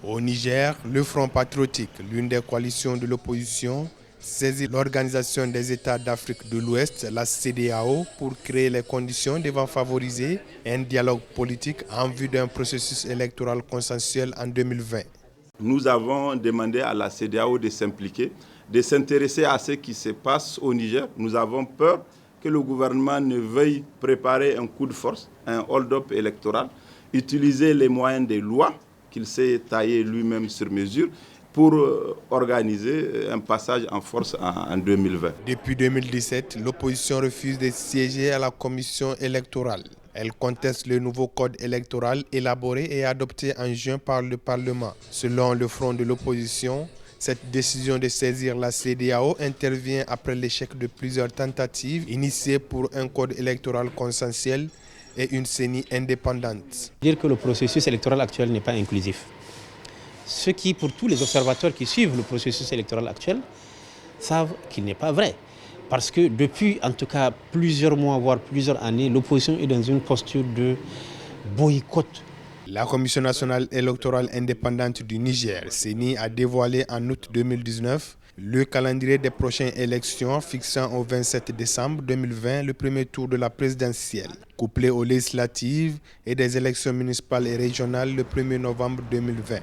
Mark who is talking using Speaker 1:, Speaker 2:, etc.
Speaker 1: Au Niger, le Front patriotique, l'une des coalitions de l'opposition, saisit l'Organisation des États d'Afrique de l'Ouest, la CEDEAO, pour créer les conditions devant favoriser un dialogue politique en vue d'un processus électoral consensuel en 2020.
Speaker 2: Nous avons demandé à la CEDEAO de s'impliquer, de s'intéresser à ce qui se passe au Niger. Nous avons peur que le gouvernement ne veuille préparer un coup de force, un hold-up électoral, utiliser les moyens des lois qu'il s'est taillé lui-même sur mesure pour organiser un passage en force en 2020.
Speaker 1: Depuis 2017, l'opposition refuse de siéger à la commission électorale. Elle conteste le nouveau code électoral élaboré et adopté en juin par le Parlement. Selon le Front de l'opposition, cette décision de saisir la CEDEAO intervient après l'échec de plusieurs tentatives initiées pour un code électoral consensuel et une CENI indépendante.
Speaker 3: Dire que le processus électoral actuel n'est pas inclusif. Ce qui, pour tous les observateurs qui suivent le processus électoral actuel, savent qu'il n'est pas vrai. Parce que depuis, en tout cas, plusieurs mois, voire plusieurs années, l'opposition est dans une posture de boycott.
Speaker 1: La Commission nationale électorale indépendante du Niger, CENI, a dévoilé en août 2019 le calendrier des prochaines élections fixant au 27 décembre 2020 le premier tour de la présidentielle, couplé aux législatives et des élections municipales et régionales le 1er novembre 2020.